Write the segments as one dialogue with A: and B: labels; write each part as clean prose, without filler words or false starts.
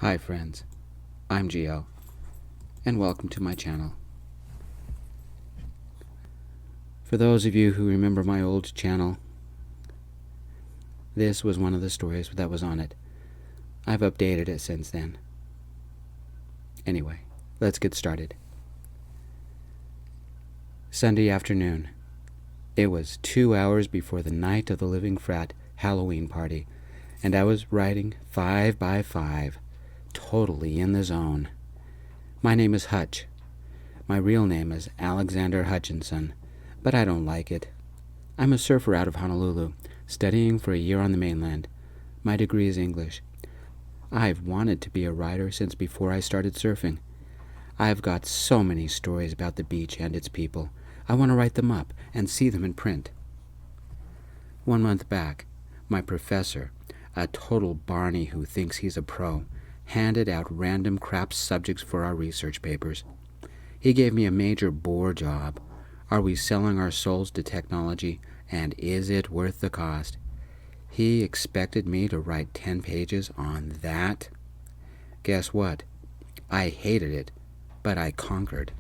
A: Hi friends, I'm Gio, and welcome to my channel. For those of you who remember my old channel, this was one of the stories that was on it. I've updated it since then. Anyway, let's get started. Sunday afternoon. It was 2 hours before the night of the Living Frat Halloween party, and I was writing 5 by 5. Totally in the zone. My name is Hutch. My real name is Alexander Hutchinson, but I don't like it. I'm a surfer out of Honolulu, studying for a year on the mainland. My degree is English. I've wanted to be a writer since before I started surfing. I've got so many stories about the beach and its people. I want to write them up and see them in print. 1 month back, my professor, a total barney who thinks he's a pro, handed out random crap subjects for our research papers. He gave me a major bore job. Are we selling our souls to technology, and is it worth the cost? He expected me to write 10 pages on that. Guess what? I hated it, but I conquered.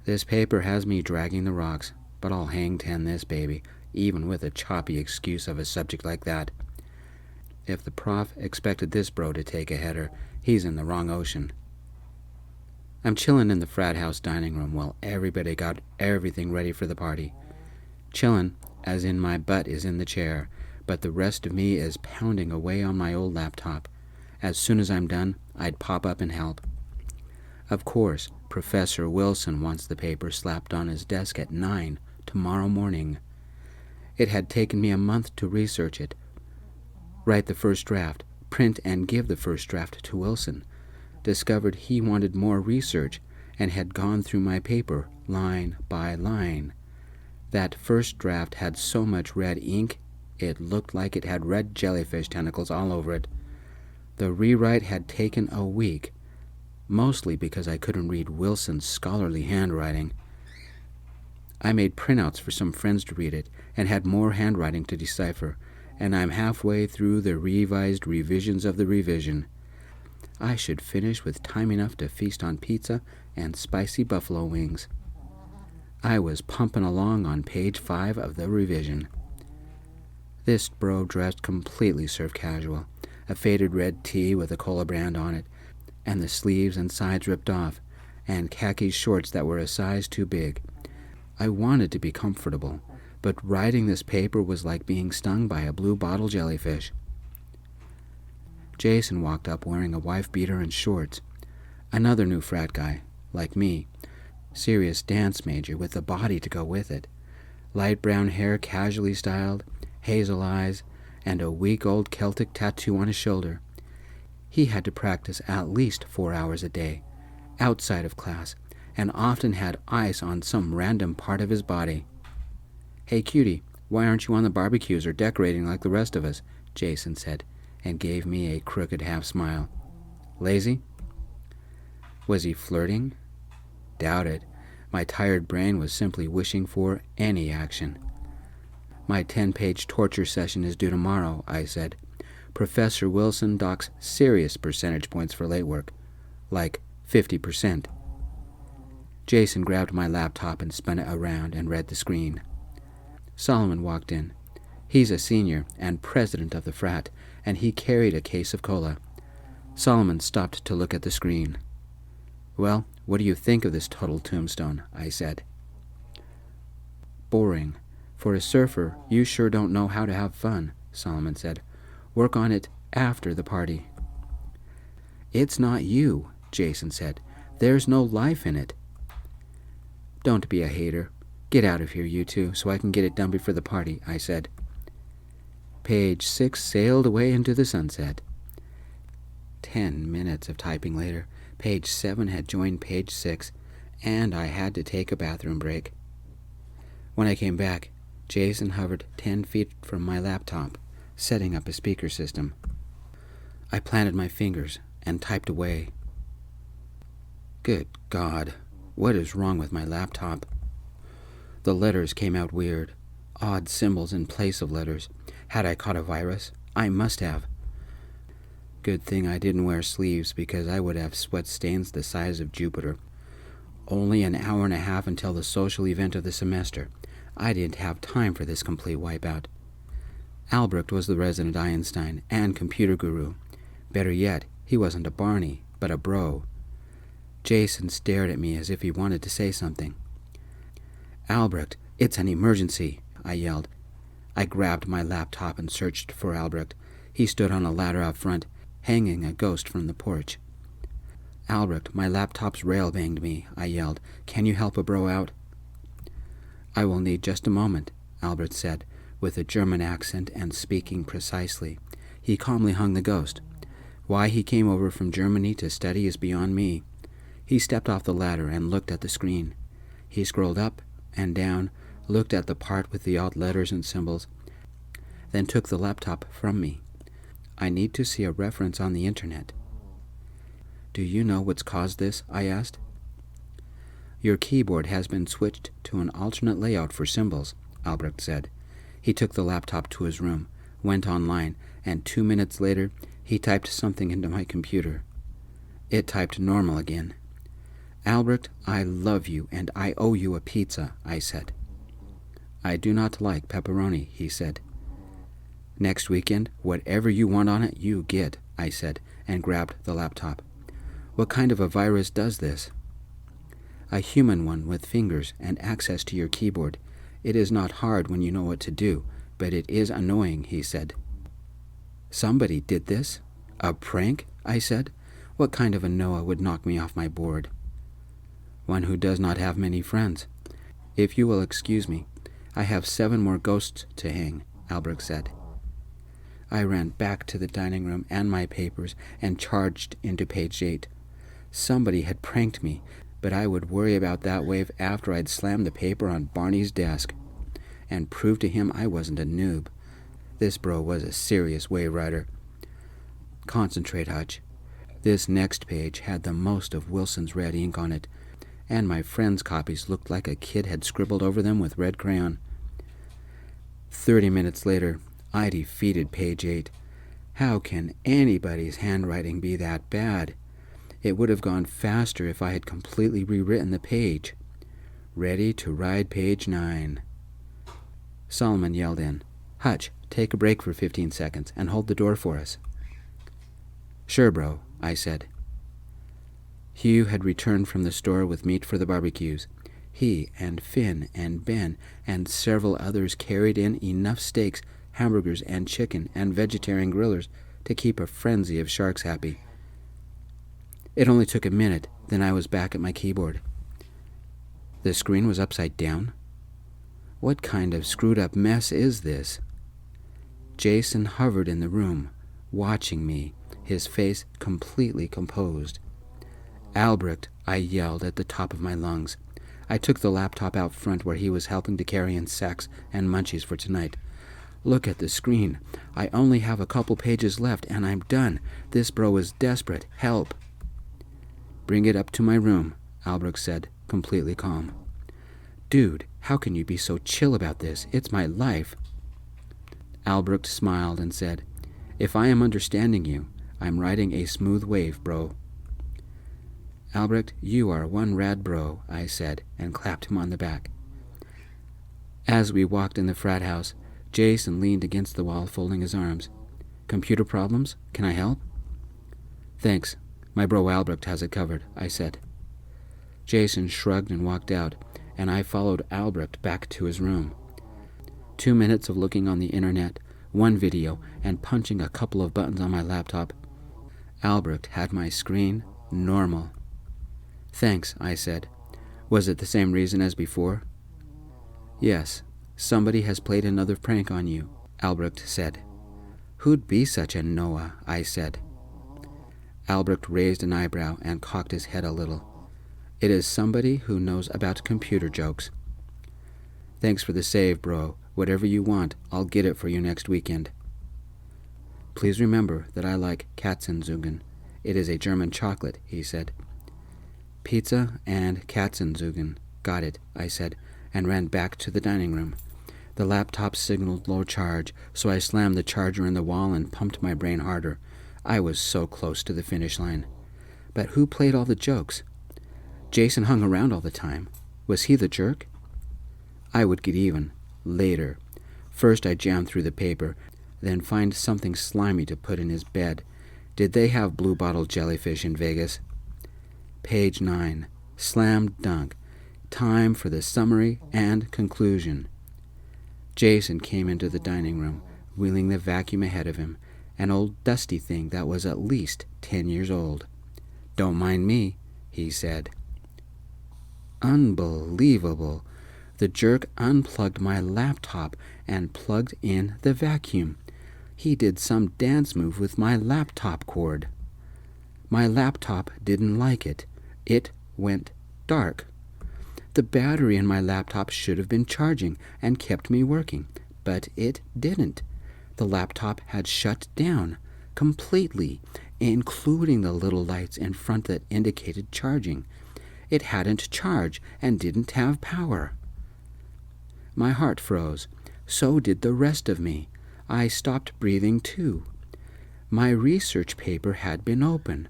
A: This paper has me dragging the rocks, but I'll hang 10 this baby, even with a choppy excuse of a subject like that. If the prof expected this bro to take a header, he's in the wrong ocean. I'm chillin' in the frat house dining room while everybody got everything ready for the party. Chillin', as in my butt is in the chair, but the rest of me is pounding away on my old laptop. As soon as I'm done, I'd pop up and help. Of course, Professor Wilson wants the paper slapped on his desk at 9 tomorrow morning. It had taken me a month to research it, write the first draft, print and give the first draft to Wilson. Discovered he wanted more research and had gone through my paper line by line. That first draft had so much red ink, it looked like it had red jellyfish tentacles all over it. The rewrite had taken a week, mostly because I couldn't read Wilson's scholarly handwriting. I made printouts for some friends to read it and had more handwriting to decipher, and I'm halfway through the revised revisions of the revision. I should finish with time enough to feast on pizza and spicy buffalo wings. I was pumping along on page 5 of the revision. This bro dressed completely surf casual, a faded red tee with a cola brand on it, and the sleeves and sides ripped off, and khaki shorts that were a size too big. I wanted to be comfortable, but writing this paper was like being stung by a blue bottle jellyfish. Jason walked up wearing a wife beater and shorts. Another new frat guy, like me, serious dance major with a body to go with it. Light brown hair casually styled, hazel eyes, and a week-old Celtic tattoo on his shoulder. He had to practice at least 4 hours a day, outside of class, and often had ice on some random part of his body. "Hey, cutie, why aren't you on the barbecues or decorating like the rest of us?" Jason said, and gave me a crooked half-smile. "Lazy?" Was he flirting? Doubt it. My tired brain was simply wishing for any action. "My 10-page torture session is due tomorrow," I said. "Professor Wilson docks serious percentage points for late work, like 50%. Jason grabbed my laptop and spun it around and read the screen. Solomon walked in. He's a senior and president of the frat, and he carried a case of cola. Solomon stopped to look at the screen. "Well, what do you think of this total tombstone?" I said. "Boring. For a surfer, you sure don't know how to have fun," Solomon said. "Work on it after the party." "It's not you," Jason said. "There's no life in it." "Don't be a hater. Get out of here, you two, so I can get it done before the party," I said. Page 6 sailed away into the sunset. 10 minutes of typing later, page 7 had joined page 6, and I had to take a bathroom break. When I came back, Jason hovered 10 feet from my laptop, setting up a speaker system. I planted my fingers and typed away. Good God, what is wrong with my laptop? The letters came out weird, odd symbols in place of letters. Had I caught a virus? I must have. Good thing I didn't wear sleeves, because I would have sweat stains the size of Jupiter. Only an hour and a half until the social event of the semester. I didn't have time for this complete wipeout. Albrecht was the resident Einstein and computer guru. Better yet, he wasn't a Barney, but a bro. Jason stared at me as if he wanted to say something. "Albrecht, it's an emergency," I yelled. I grabbed my laptop and searched for Albrecht. He stood on a ladder out front, hanging a ghost from the porch. "Albrecht, my laptop's rail banged me," I yelled. "Can you help a bro out?" "I will need just a moment," Albrecht said, with a German accent and speaking precisely. He calmly hung the ghost. Why he came over from Germany to study is beyond me. He stepped off the ladder and looked at the screen. He scrolled up and down, looked at the part with the alt letters and symbols, then took the laptop from me. "I need to see a reference on the internet." "Do you know what's caused this?" I asked. "Your keyboard has been switched to an alternate layout for symbols," Albrecht said. He took the laptop to his room, went online, and 2 minutes later he typed something into my computer. It typed normal again. "Albrecht, I love you, and I owe you a pizza," I said. "I do not like pepperoni," he said. "Next weekend, whatever you want on it, you get," I said, and grabbed the laptop. "What kind of a virus does this?" "A human one with fingers and access to your keyboard. It is not hard when you know what to do, but it is annoying," he said. "Somebody did this? A prank?" I said. "What kind of a Noah would knock me off my board?" "One who does not have many friends. If you will excuse me, I have 7 more ghosts to hang," Albrecht said. I ran back to the dining room and my papers and charged into page 8. Somebody had pranked me, but I would worry about that wave after I'd slammed the paper on Barney's desk and proved to him I wasn't a noob. This bro was a serious wave rider. "Concentrate, Hutch." This next page had the most of Wilson's red ink on it, and my friend's copies looked like a kid had scribbled over them with red crayon. 30 minutes later, I defeated page 8. How can anybody's handwriting be that bad? It would have gone faster if I had completely rewritten the page. Ready to ride page 9. Solomon yelled in, "Hutch, take a break for 15 seconds and hold the door for us." "Sure, bro," I said. Hugh had returned from the store with meat for the barbecues. He and Finn and Ben and several others carried in enough steaks, hamburgers and chicken and vegetarian grillers to keep a frenzy of sharks happy. It only took a minute, then I was back at my keyboard. The screen was upside down. What kind of screwed up mess is this? Jason hovered in the room, watching me, his face completely composed. "Albrecht," I yelled at the top of my lungs. I took the laptop out front where he was helping to carry in sacks and munchies for tonight. "Look at the screen. I only have a couple pages left and I'm done. This bro is desperate. Help." "Bring it up to my room," Albrecht said, completely calm. "Dude, how can you be so chill about this? It's my life." Albrecht smiled and said, "If I am understanding you, I'm riding a smooth wave, bro." "Albrecht, you are one rad bro," I said, and clapped him on the back. As we walked in the frat house, Jason leaned against the wall, folding his arms. "Computer problems? Can I help?" "Thanks. My bro Albrecht has it covered," I said. Jason shrugged and walked out, and I followed Albrecht back to his room. 2 minutes of looking on the internet, 1 video, and punching a couple of buttons on my laptop. Albrecht had my screen normal. "Thanks," I said. "Was it the same reason as before?" "Yes. Somebody has played another prank on you," Albrecht said. "Who'd be such a Noah?" I said. Albrecht raised an eyebrow and cocked his head a little. "It is somebody who knows about computer jokes." "Thanks for the save, bro. Whatever you want, I'll get it for you next weekend." "Please remember that I like Katzenzugen. It is a German chocolate," he said. "Pizza and Katzenzugen. Got it," I said, and ran back to the dining room. The laptop signaled low charge, so I slammed the charger in the wall and pumped my brain harder. I was so close to the finish line. But who played all the jokes? Jason hung around all the time. Was he the jerk? I would get even. Later. First I jammed through the paper, then find something slimy to put in his bed. Did they have blue bottle jellyfish in Vegas? Page 9. Slam dunk. Time for the summary and conclusion. Jason came into the dining room, wheeling the vacuum ahead of him, an old dusty thing that was at least 10 years old. "Don't mind me," he said. Unbelievable. The jerk unplugged my laptop and plugged in the vacuum. He did some dance move with my laptop cord. My laptop didn't like it. It went dark. The battery in my laptop should have been charging and kept me working, but it didn't. The laptop had shut down completely, including the little lights in front that indicated charging. It hadn't charged and didn't have power. My heart froze. So did the rest of me. I stopped breathing too. My research paper had been open.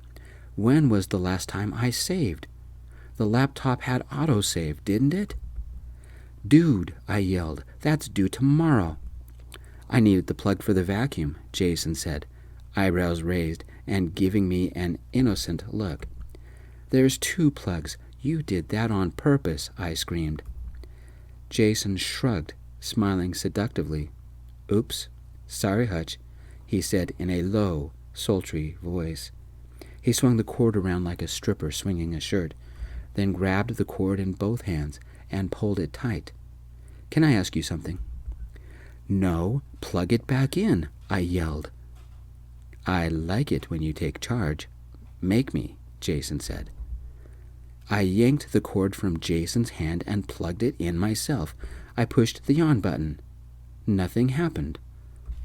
A: When was the last time I saved? The laptop had autosave, didn't it? "Dude," I yelled, "that's due tomorrow." "I needed the plug for the vacuum," Jason said, eyebrows raised and giving me an innocent look. "There's 2 plugs. You did that on purpose," I screamed. Jason shrugged, smiling seductively. "Oops, sorry, Hutch," he said in a low, sultry voice. He swung the cord around like a stripper swinging a shirt, then grabbed the cord in both hands and pulled it tight. "Can I ask you something?" "No, plug it back in," I yelled. "I like it when you take charge. Make me," Jason said. I yanked the cord from Jason's hand and plugged it in myself. I pushed the on button. Nothing happened.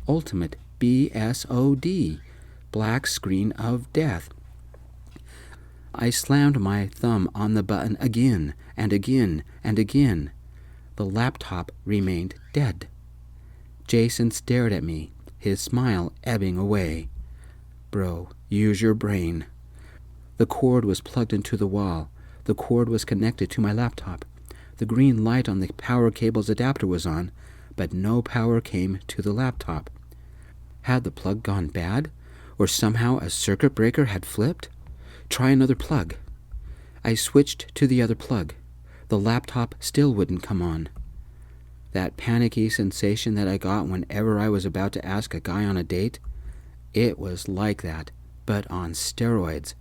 A: Ultimate BSOD. Black screen of death. I slammed my thumb on the button again and again and again. The laptop remained dead. Jason stared at me, his smile ebbing away. "Bro, use your brain." The cord was plugged into the wall. The cord was connected to my laptop. The green light on the power cable's adapter was on, but no power came to the laptop. Had the plug gone bad? Or somehow a circuit breaker had flipped? Try another plug. I switched to the other plug. The laptop still wouldn't come on. That panicky sensation that I got whenever I was about to ask a guy on a date? It was like that, but on steroids.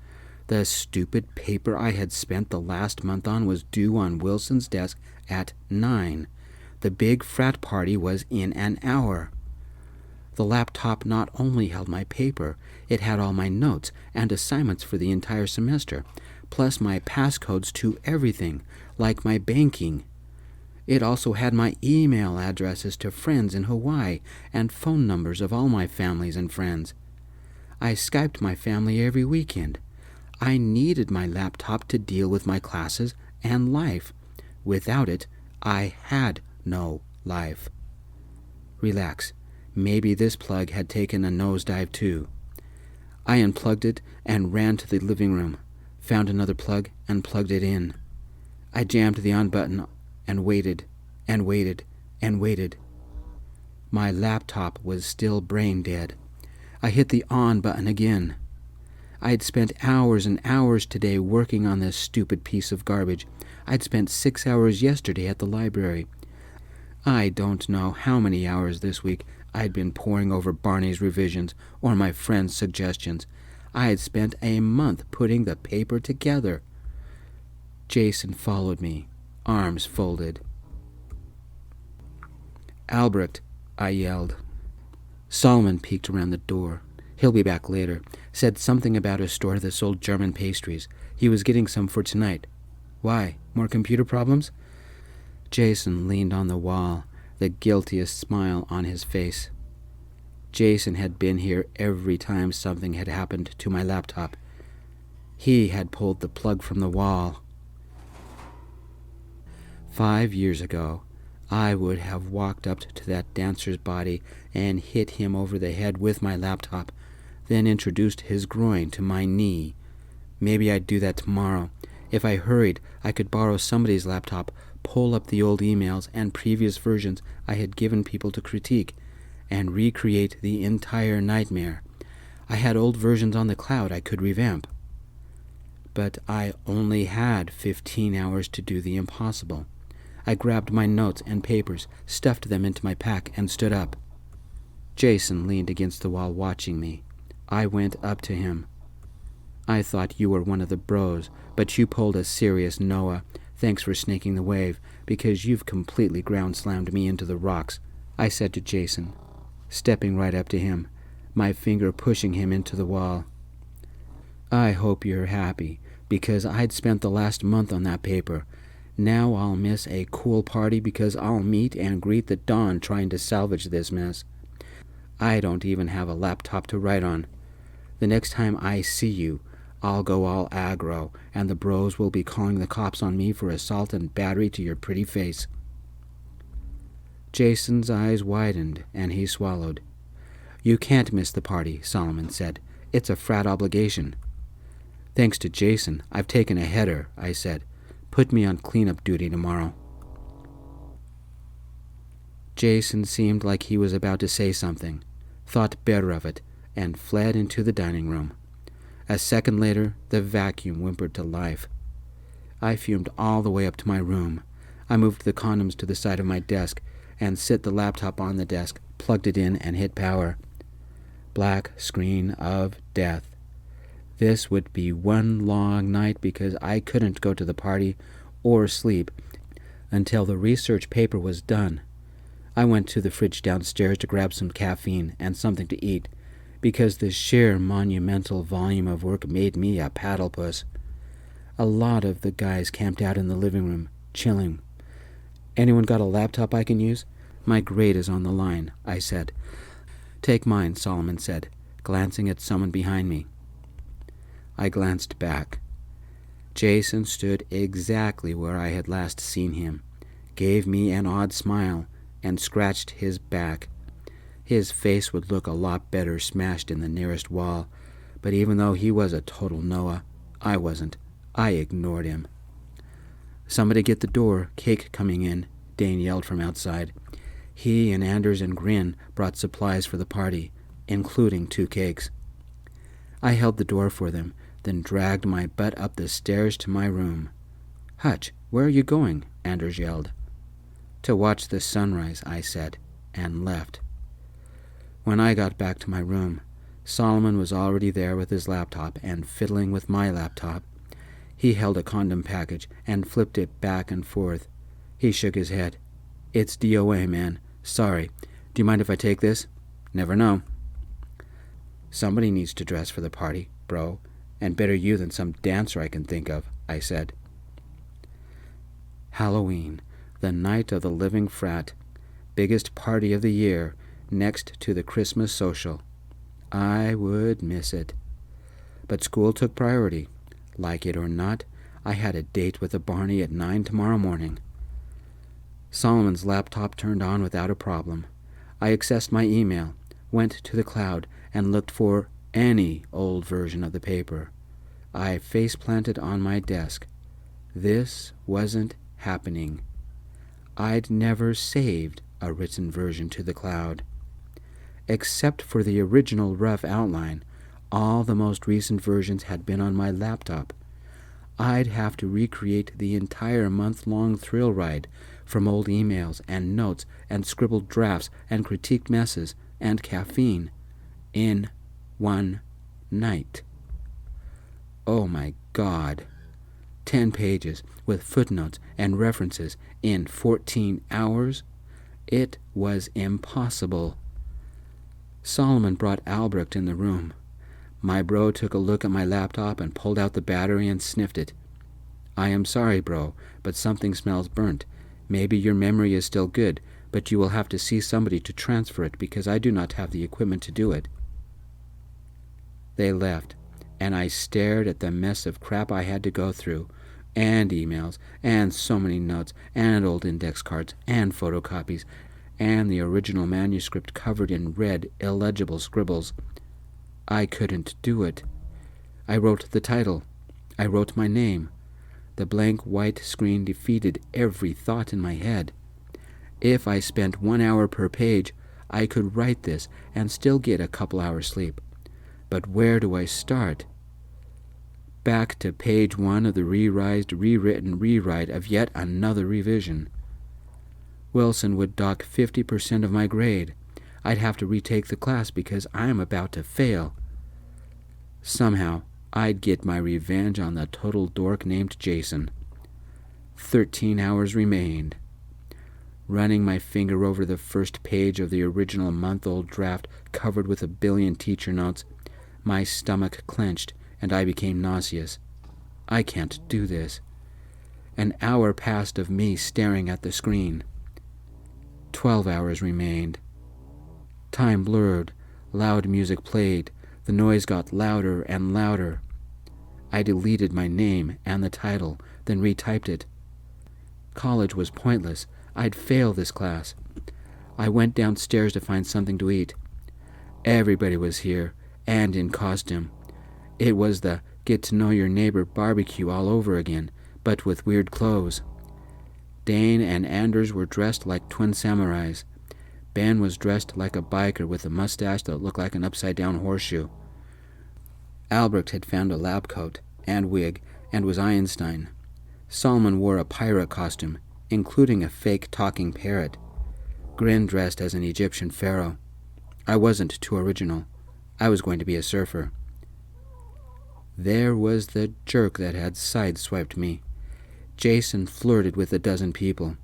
A: The stupid paper I had spent the last month on was due on Wilson's desk at 9. The big frat party was in an hour. The laptop not only held my paper, it had all my notes and assignments for the entire semester, plus my passcodes to everything, like my banking. It also had my email addresses to friends in Hawaii and phone numbers of all my families and friends. I Skyped my family every weekend. I needed my laptop to deal with my classes and life. Without it, I had no life. Relax. Maybe this plug had taken a nosedive too. I unplugged it and ran to the living room, found another plug and plugged it in. I jammed the on button and waited and waited and waited. My laptop was still brain dead. I hit the on button again. I'd spent hours and hours today working on this stupid piece of garbage. I'd spent 6 hours yesterday at the library. I don't know how many hours this week I'd been poring over Barney's revisions or my friend's suggestions. I had spent a month putting the paper together. Jason followed me, arms folded. "Albrecht," I yelled. Solomon peeked around the door. "He'll be back later. Said something about a store that sold German pastries. He was getting some for tonight." "Why? More computer problems?" Jason leaned on the wall, the guiltiest smile on his face. Jason had been here every time something had happened to my laptop. He had pulled the plug from the wall. 5 years ago, I would have walked up to that dancer's body and hit him over the head with my laptop, then introduced his groin to my knee. Maybe I'd do that tomorrow. If I hurried, I could borrow somebody's laptop, pull up the old emails and previous versions I had given people to critique, and recreate the entire nightmare. I had old versions on the cloud I could revamp. But I only had 15 hours to do the impossible. I grabbed my notes and papers, stuffed them into my pack, and stood up. Jason leaned against the wall watching me. I went up to him. I thought you were one of the bros, but you pulled a serious Noah. Thanks for snaking the wave, because you've completely ground-slammed me into the rocks, I said to Jason, stepping right up to him, my finger pushing him into the wall. I hope you're happy, because I'd spent the last month on that paper. Now I'll miss a cool party because I'll meet and greet the dawn trying to salvage this mess. I don't even have a laptop to write on. The next time I see you, I'll go all aggro, and the bros will be calling the cops on me for assault and battery to your pretty face. Jason's eyes widened, and he swallowed. You can't miss the party, Solomon said. It's a frat obligation. Thanks to Jason, I've taken a header, I said. Put me on cleanup duty tomorrow. Jason seemed like he was about to say something, thought better of it, and fled into the dining room. A second later, the vacuum whimpered to life. I fumed all the way up to my room. I moved the condoms to the side of my desk and set the laptop on the desk, plugged it in, and hit power. Black screen of death. This would be one long night because I couldn't go to the party or sleep until the research paper was done. I went to the fridge downstairs to grab some caffeine and something to eat, because the sheer monumental volume of work made me a paddle-puss. A lot of the guys camped out in the living room, chilling. Anyone got a laptop I can use? My grade is on the line, I said. Take mine, Solomon said, glancing at someone behind me. I glanced back. Jason stood exactly where I had last seen him, gave me an odd smile, and scratched his back. His face would look a lot better smashed in the nearest wall, but even though he was a total Noah, I wasn't. I ignored him. Somebody get the door, cake coming in, Dane yelled from outside. He and Anders and Grin brought supplies for the party, including 2 cakes. I held the door for them, then dragged my butt up the stairs to my room. Hutch, where are you going? Anders yelled. To watch the sunrise, I said, and left. When I got back to my room, Solomon was already there with his laptop and fiddling with my laptop. He held a condom package and flipped it back and forth. He shook his head. It's DOA, man. Sorry. Do you mind if I take this? Never know. Somebody needs to dress for the party, bro, and better you than some dancer I can think of, I said. Halloween, the night of the Living Frat, biggest party of the year, next to the Christmas social. I would miss it. But school took priority. Like it or not, I had a date with a Barney at 9 tomorrow morning. Solomon's laptop turned on without a problem. I accessed my email, went to the cloud, and looked for any old version of the paper. I face-planted on my desk. This wasn't happening. I'd never saved a written version to the cloud. Except for the original rough outline, all the most recent versions had been on my laptop. I'd have to recreate the entire month-long thrill ride from old emails and notes and scribbled drafts and critiqued messes and caffeine in one night. Oh my God. 10 pages with footnotes and references in 14 hours? It was impossible. Solomon brought Albrecht in the room. My bro took a look at my laptop and pulled out the battery and sniffed it. I am sorry, bro, but something smells burnt. Maybe your memory is still good, but you will have to see somebody to transfer it because I do not have the equipment to do it. They left, and I stared at the mess of crap I had to go through, and emails, and so many notes, and old index cards, and photocopies, and the original manuscript covered in red, illegible scribbles. I couldn't do it. I wrote the title. I wrote my name. The blank white screen defeated every thought in my head. If I spent 1 hour per page, I could write this and still get a couple hours sleep. But where do I start? Back to page 1 of the rewritten rewrite of yet another revision. Wilson would dock 50% of my grade. I'd have to retake the class because I'm about to fail. Somehow, I'd get my revenge on the total dork named Jason. 13 hours remained. Running my finger over the first page of the original month-old draft covered with a billion teacher notes, my stomach clenched and I became nauseous. I can't do this. An hour passed of me staring at the screen. 12 hours remained. Time blurred. Loud music played. The noise got louder and louder. I deleted my name and the title, then retyped it. College was pointless. I'd fail this class. I went downstairs to find something to eat. Everybody was here, and in costume. It was the get-to-know-your-neighbor barbecue all over again, but with weird clothes. Dane and Anders were dressed like twin samurais. Ben was dressed like a biker with a mustache that looked like an upside-down horseshoe. Albrecht had found a lab coat and wig and was Einstein. Solomon wore a pirate costume, including a fake talking parrot. Grin dressed as an Egyptian pharaoh. I wasn't too original. I was going to be a surfer. There was the jerk that had sideswiped me. Jason flirted with a dozen people,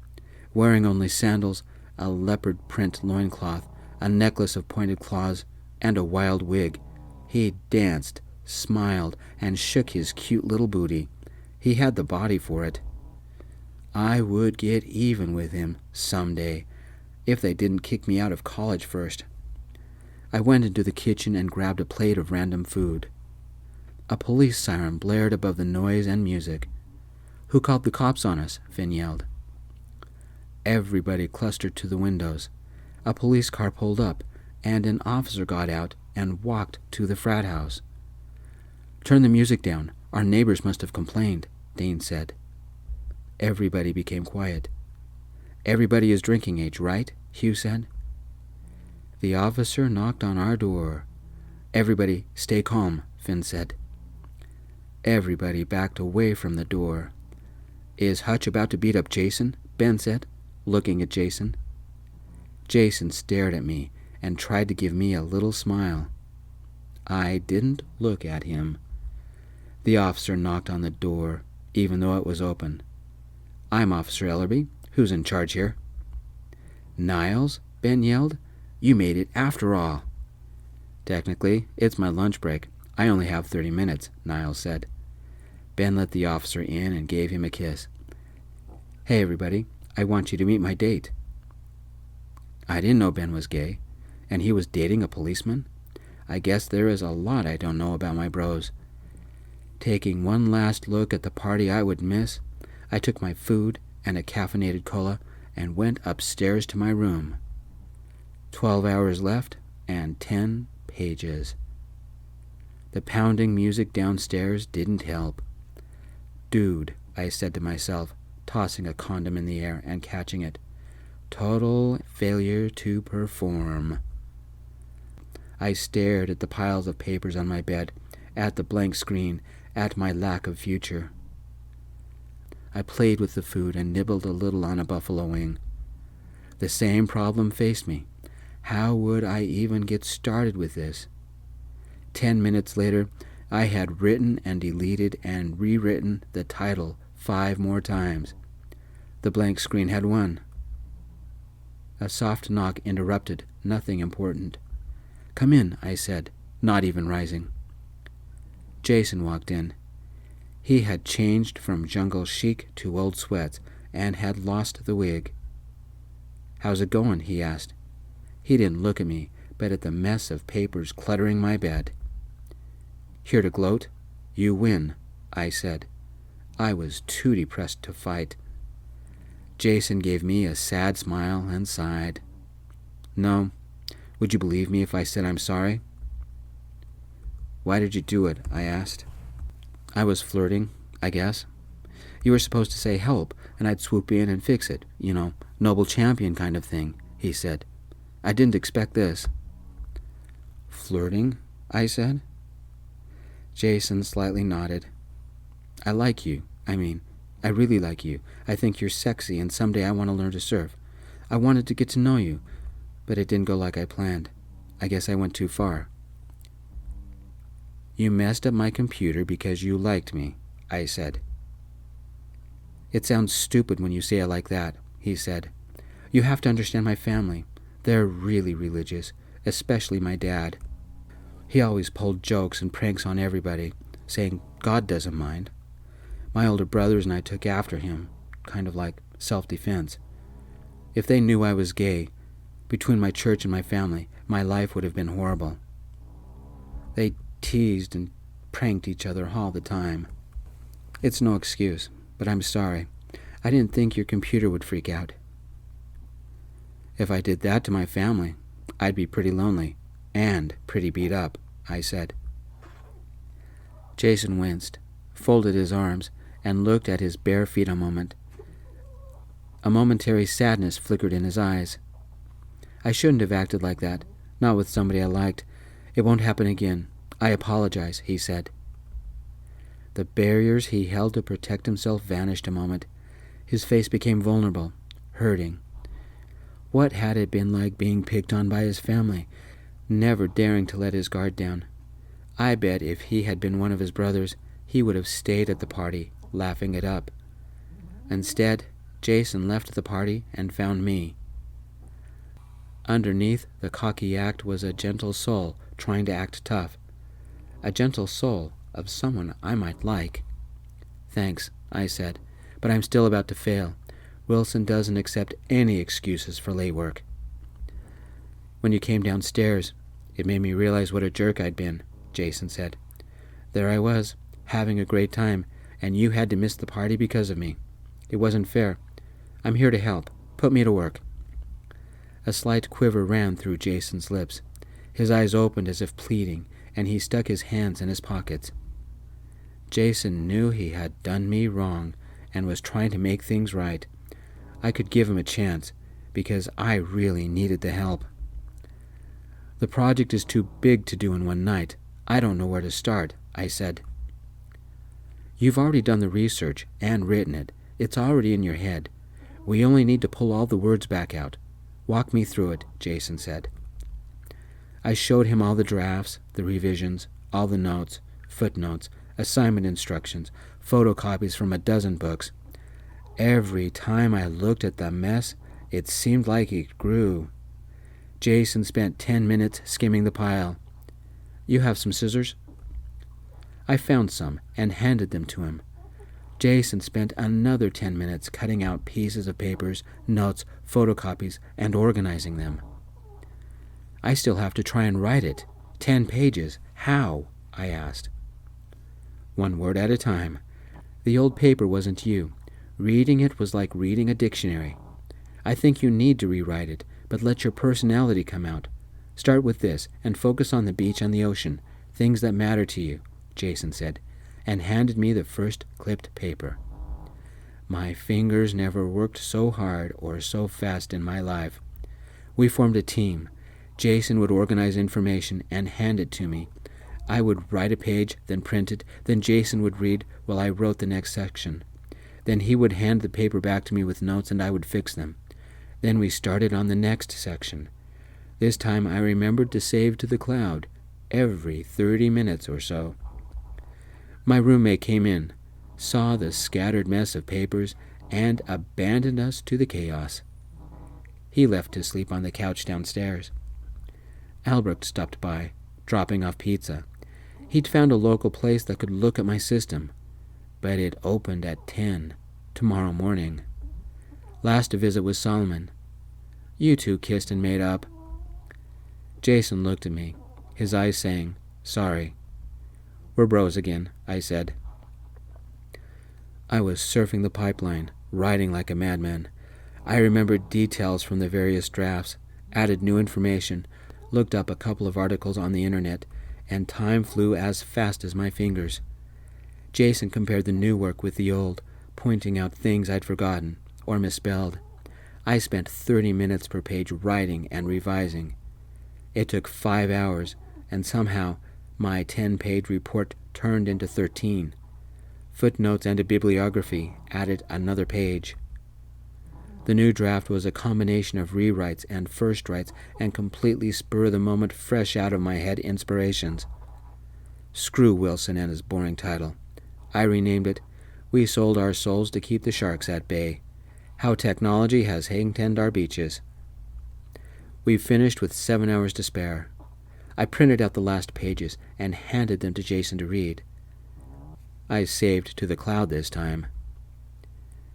A: wearing only sandals, a leopard print loincloth, a necklace of pointed claws, and a wild wig. He danced, smiled, and shook his cute little booty. He had the body for it. I would get even with him someday, if they didn't kick me out of college first. I went into the kitchen and grabbed a plate of random food. A police siren blared above the noise and music. "Who called the cops on us?" Finn yelled. Everybody clustered to the windows. A police car pulled up, and an officer got out and walked to the frat house. "Turn the music down. Our neighbors must have complained," Dane said. Everybody became quiet. "Everybody is drinking age, right?" Hugh said. The officer knocked on our door. "Everybody stay calm," Finn said. Everybody backed away from the door. "Is Hutch about to beat up Jason?" Ben said, looking at Jason. Jason stared at me and tried to give me a little smile. I didn't look at him. The officer knocked on the door, even though it was open. "I'm Officer Ellerby. Who's in charge here?" "Niles?" Ben yelled. "You made it after all." "Technically, it's my lunch break. I only have 30 minutes, Niles said. Ben let the officer in and gave him a kiss. "Hey, everybody, I want you to meet my date." I didn't know Ben was gay, and he was dating a policeman. I guess there is a lot I don't know about my bros. Taking one last look at the party I would miss, I took my food and a caffeinated cola and went upstairs to my room. 12 hours left and 10 pages. The pounding music downstairs didn't help. "Dude," I said to myself, tossing a condom in the air and catching it. Total failure to perform. I stared at the piles of papers on my bed, at the blank screen, at my lack of future. I played with the food and nibbled a little on a buffalo wing. The same problem faced me. How would I even get started with this? 10 minutes later, I had written and deleted and rewritten the title 5 more times. The blank screen had won. A soft knock interrupted, nothing important. "Come in," I said, not even rising. Jason walked in. He had changed from jungle chic to old sweats and had lost the wig. "How's it going?" he asked. He didn't look at me, but at the mess of papers cluttering my bed. "Here to gloat? You win," I said. I was too depressed to fight. Jason gave me a sad smile and sighed. "No. Would you believe me if I said I'm sorry?" Why did you do it? I asked. I was flirting, I guess. You were supposed to say help, and I'd swoop in and fix it. Noble champion kind of thing, he said. I didn't expect this. Flirting? I said. Jason slightly nodded. I like you. I really like you. I think you're sexy, and someday I want to learn to surf. I wanted to get to know you, but it didn't go like I planned. I guess I went too far. You messed up my computer because you liked me, I said. It sounds stupid when you say it like that, he said. You have to understand my family. They're really religious, especially my dad. He always pulled jokes and pranks on everybody, saying God doesn't mind. My older brothers and I took after him, kind of like self-defense. If they knew I was gay, between my church and my family, my life would have been horrible. They teased and pranked each other all the time. It's no excuse, but I'm sorry. I didn't think your computer would freak out. If I did that to my family, I'd be pretty lonely and pretty beat up, I said. Jason winced, folded his arms, and looked at his bare feet a moment. A momentary sadness flickered in his eyes. I shouldn't have acted like that, not with somebody I liked. It won't happen again. I apologize, he said. The barriers he held to protect himself vanished a moment. His face became vulnerable, hurting. What had it been like being picked on by his family, never daring to let his guard down? I bet if he had been one of his brothers, he would have stayed at the party, laughing it up. Instead, Jason left the party and found me. Underneath the cocky act was a gentle soul trying to act tough. A gentle soul of someone I might like. Thanks, I said, but I'm still about to fail. Wilson doesn't accept any excuses for late work. When you came downstairs, it made me realize what a jerk I'd been, Jason said. There I was, having a great time, and you had to miss the party because of me. It wasn't fair. I'm here to help. Put me to work. A slight quiver ran through Jason's lips. His eyes opened as if pleading, and he stuck his hands in his pockets. Jason knew he had done me wrong and was trying to make things right. I could give him a chance, because I really needed the help. The project is too big to do in one night. I don't know where to start, I said. You've already done the research and written it. It's already in your head. We only need to pull all the words back out. Walk me through it, Jason said. I showed him all the drafts, the revisions, all the notes, footnotes, assignment instructions, photocopies from a dozen books. Every time I looked at the mess, it seemed like it grew. Jason spent 10 minutes skimming the pile. You have some scissors? I found some and handed them to him. Jason spent another 10 minutes cutting out pieces of papers, notes, photocopies, and organizing them. I still have to try and write it. 10 pages. How? I asked. One word at a time. The old paper wasn't you. Reading it was like reading a dictionary. I think you need to rewrite it, but let your personality come out. Start with this and focus on the beach and the ocean, things that matter to you, Jason said, and handed me the first clipped paper. My fingers never worked so hard or so fast in my life. We formed a team. Jason would organize information and hand it to me. I would write a page, then print it, then Jason would read while I wrote the next section. Then he would hand the paper back to me with notes and I would fix them. Then we started on the next section. This time I remembered to save to the cloud, every 30 minutes or so. My roommate came in, saw the scattered mess of papers, and abandoned us to the chaos. He left to sleep on the couch downstairs. Albrecht stopped by, dropping off pizza. He'd found a local place that could look at my system, but it opened at 10 tomorrow morning. Last to visit was Solomon. You two kissed and made up. Jason looked at me, his eyes saying, "Sorry." "We're bros again," I said. I was surfing the pipeline, writing like a madman. I remembered details from the various drafts, added new information, looked up a couple of articles on the internet, and time flew as fast as my fingers. Jason compared the new work with the old, pointing out things I'd forgotten or misspelled. I spent 30 minutes per page writing and revising. It took 5 hours, and somehow my 10-page report turned into 13. Footnotes and a bibliography added another page. The new draft was a combination of rewrites and first writes and completely spur-of-the-moment, fresh out of my head inspirations. Screw Wilson and his boring title. I renamed it, "We Sold Our Souls to Keep the Sharks at Bay. How Technology Has Hang-Tenned Our Beaches." We finished with 7 hours to spare. I printed out the last pages and handed them to Jason to read. I saved to the cloud this time.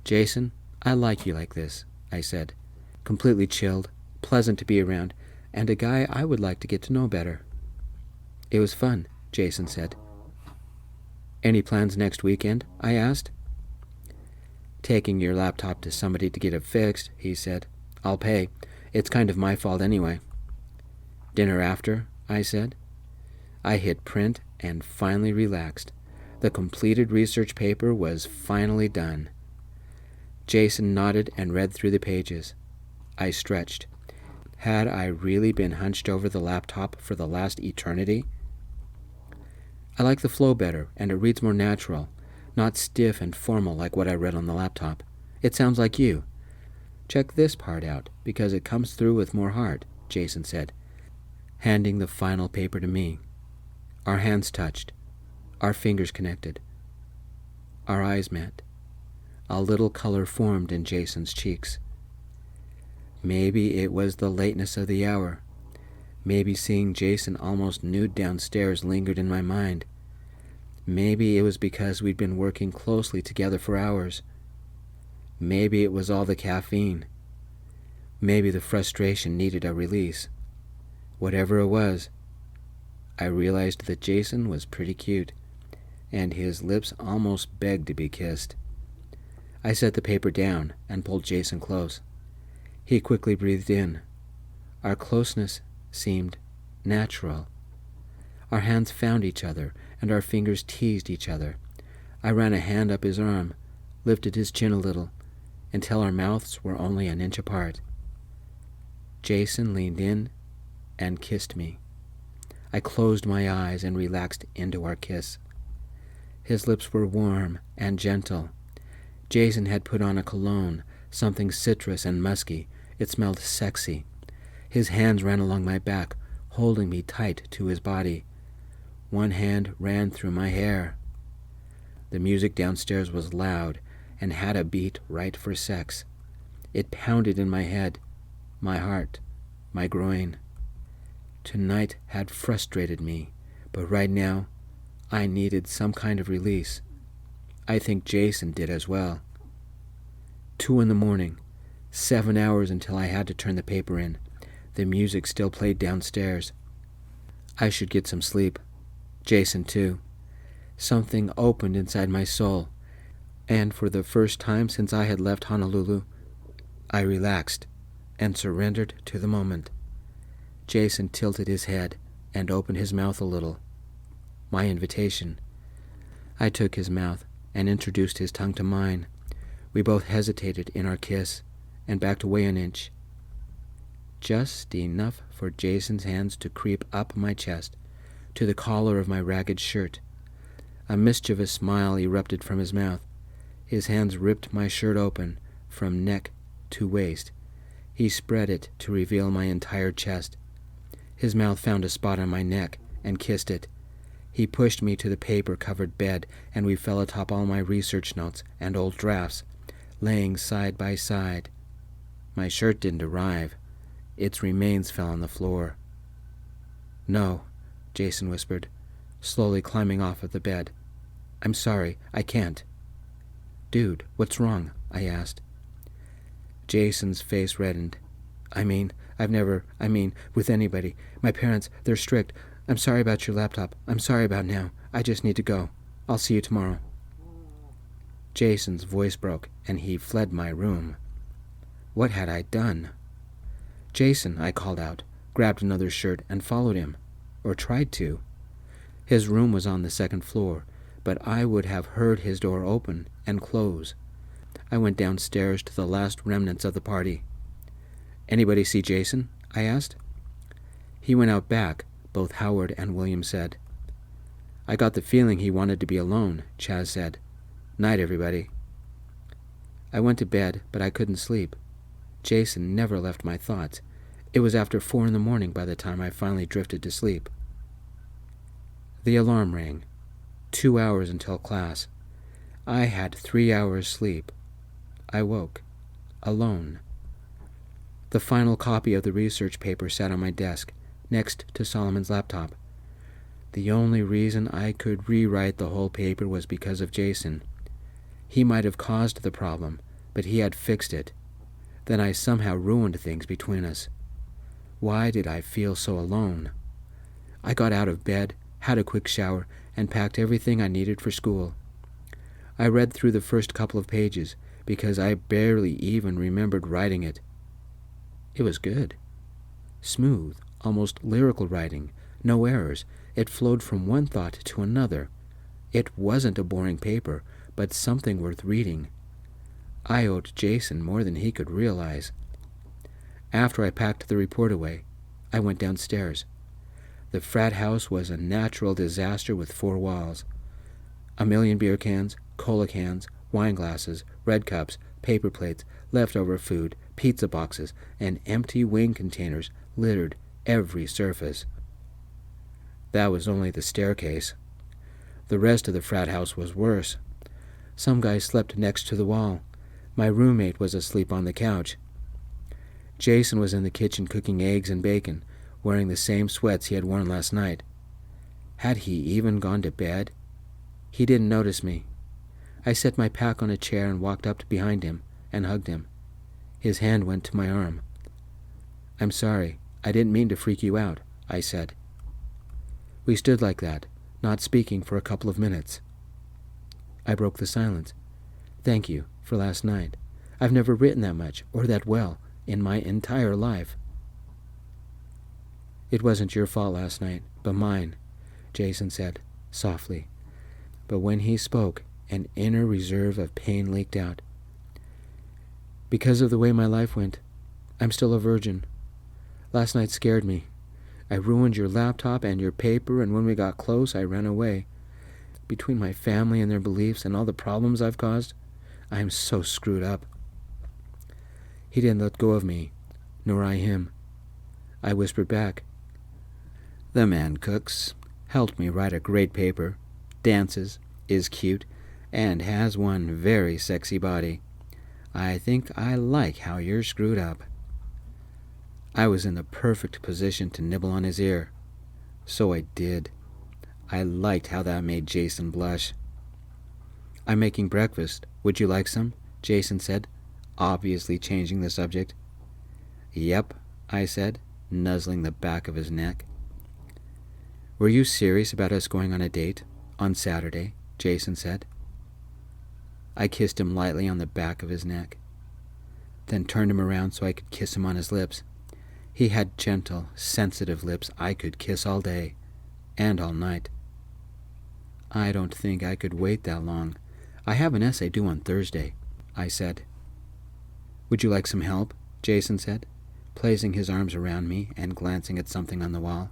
A: "Jason, I like you like this," I said. "Completely chilled, pleasant to be around, and a guy I would like to get to know better." "It was fun," Jason said. "Any plans next weekend?" I asked. "Taking your laptop to somebody to get it fixed," he said. "I'll pay. It's kind of my fault anyway." "Dinner after?" I said. I hit print and finally relaxed. The completed research paper was finally done. Jason nodded and read through the pages. I stretched. Had I really been hunched over the laptop for the last eternity? "I like the flow better, and it reads more natural, not stiff and formal like what I read on the laptop. It sounds like you. Check this part out, because it comes through with more heart," Jason said, handing the final paper to me. Our hands touched. Our fingers connected. Our eyes met. A little color formed in Jason's cheeks. Maybe it was the lateness of the hour. Maybe seeing Jason almost nude downstairs lingered in my mind. Maybe it was because we'd been working closely together for hours. Maybe it was all the caffeine. Maybe the frustration needed a release. Whatever it was, I realized that Jason was pretty cute, and his lips almost begged to be kissed. I set the paper down and pulled Jason close. He quickly breathed in. Our closeness seemed natural. Our hands found each other, and our fingers teased each other. I ran a hand up his arm, lifted his chin a little, until our mouths were only an inch apart. Jason leaned in and kissed me. I closed my eyes and relaxed into our kiss. His lips were warm and gentle. Jason had put on a cologne, something citrus and musky. It smelled sexy. His hands ran along my back, holding me tight to his body. One hand ran through my hair. The music downstairs was loud and had a beat right for sex. It pounded in my head, my heart, my groin. Tonight had frustrated me, but right now I needed some kind of release. I think Jason did as well. 2 a.m, 7 hours until I had to turn the paper in. The music still played downstairs. I should get some sleep. Jason too. Something opened inside my soul, and for the first time since I had left Honolulu, I relaxed and surrendered to the moment. Jason tilted his head and opened his mouth a little. My invitation. I took his mouth and introduced his tongue to mine. We both hesitated in our kiss and backed away an inch. Just enough for Jason's hands to creep up my chest, to the collar of my ragged shirt. A mischievous smile erupted from his mouth. His hands ripped my shirt open, from neck to waist. He spread it to reveal my entire chest. His mouth found a spot on my neck and kissed it. He pushed me to the paper-covered bed, and we fell atop all my research notes and old drafts, laying side by side. My shirt didn't arrive. Its remains fell on the floor. "No," Jason whispered, slowly climbing off of the bed. "I'm sorry, I can't." "Dude, what's wrong?" I asked. Jason's face reddened. With anybody. My parents, they're strict. I'm sorry about your laptop. I'm sorry about now. I just need to go. I'll see you tomorrow." Jason's voice broke, and he fled my room. What had I done? "Jason," I called out, grabbed another shirt, and followed him. Or tried to. His room was on the second floor, but I would have heard his door open and close. I went downstairs to the last remnants of the party. "Anybody see Jason?" I asked. "He went out back," both Howard and William said. "I got the feeling he wanted to be alone," Chaz said. "Night, everybody." I went to bed, but I couldn't sleep. Jason never left my thoughts. It was after 4 a.m. by the time I finally drifted to sleep. The alarm rang. 2 hours until class. I had 3 hours sleep. I woke. Alone. The final copy of the research paper sat on my desk, next to Solomon's laptop. The only reason I could rewrite the whole paper was because of Jason. He might have caused the problem, but he had fixed it. Then I somehow ruined things between us. Why did I feel so alone? I got out of bed, had a quick shower, and packed everything I needed for school. I read through the first couple of pages, because I barely even remembered writing it. It was good. Smooth, almost lyrical writing, no errors. It flowed from one thought to another. It wasn't a boring paper, but something worth reading. I owed Jason more than he could realize. After I packed the report away, I went downstairs. The frat house was a natural disaster with 4 walls. 1,000,000 beer cans, cola cans, wine glasses, red cups, paper plates, leftover food, pizza boxes, and empty wing containers littered every surface. That was only the staircase. The rest of the frat house was worse. Some guy slept next to the wall. My roommate was asleep on the couch. Jason was in the kitchen cooking eggs and bacon, wearing the same sweats he had worn last night. Had he even gone to bed? He didn't notice me. I set my pack on a chair and walked up behind him and hugged him. His hand went to my arm. "I'm sorry. I didn't mean to freak you out," I said. We stood like that, not speaking for a couple of minutes. I broke the silence. "Thank you for last night. I've never written that much or that well in my entire life." "It wasn't your fault last night, but mine," Jason said, softly. But when he spoke, an inner reserve of pain leaked out. "Because of the way my life went, I'm still a virgin. Last night scared me. I ruined your laptop and your paper, and when we got close, I ran away. Between my family and their beliefs and all the problems I've caused, I am so screwed up." He didn't let go of me, nor I him. I whispered back. "The man cooks, helped me write a great paper, dances, is cute, and has one very sexy body. I think I like how you're screwed up." I was in the perfect position to nibble on his ear. So I did. I liked how that made Jason blush. "I'm making breakfast. Would you like some?" Jason said, obviously changing the subject. "Yep," I said, nuzzling the back of his neck. "Were you serious about us going on a date on Saturday?" Jason said. I kissed him lightly on the back of his neck, then turned him around so I could kiss him on his lips. He had gentle, sensitive lips I could kiss all day and all night. "I don't think I could wait that long. I have an essay due on Thursday," I said. "Would you like some help?" Jason said, placing his arms around me and glancing at something on the wall.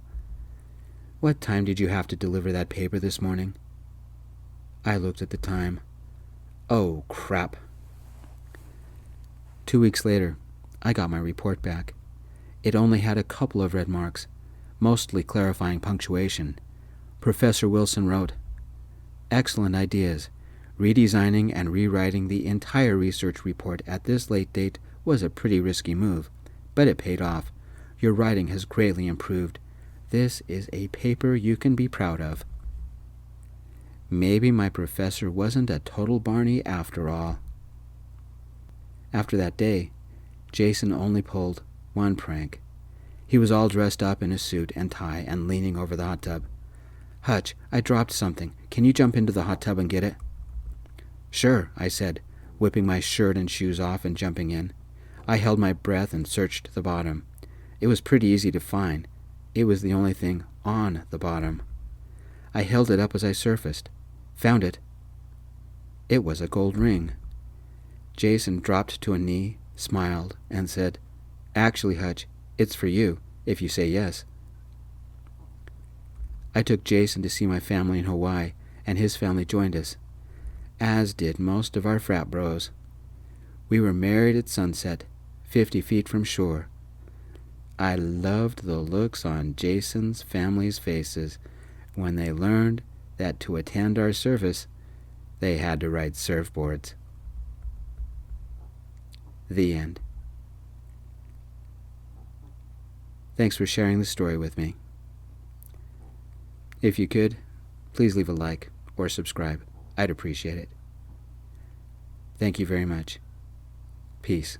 A: "What time did you have to deliver that paper this morning?" I looked at the time. Oh, crap. 2 weeks later, I got my report back. It only had a couple of red marks, mostly clarifying punctuation. Professor Wilson wrote, "Excellent ideas. Redesigning and rewriting the entire research report at this late date was a pretty risky move, but it paid off. Your writing has greatly improved. This is a paper you can be proud of." Maybe my professor wasn't a total Barney after all. After that day, Jason only pulled one prank. He was all dressed up in a suit and tie and leaning over the hot tub. "Hutch, I dropped something. Can you jump into the hot tub and get it?" "Sure," I said, whipping my shirt and shoes off and jumping in. I held my breath and searched the bottom. It was pretty easy to find. It was the only thing on the bottom. I held it up as I surfaced. Found it. It was a gold ring. Jason dropped to a knee, smiled, and said, "Actually, Hutch, it's for you, if you say yes." I took Jason to see my family in Hawaii, and his family joined us, as did most of our frat bros. We were married at sunset, 50 feet from shore. I loved the looks on Jason's family's faces when they learned that to attend our service, they had to ride surfboards. The end. Thanks for sharing the story with me. If you could, please leave a like or subscribe. I'd appreciate it. Thank you very much. Peace.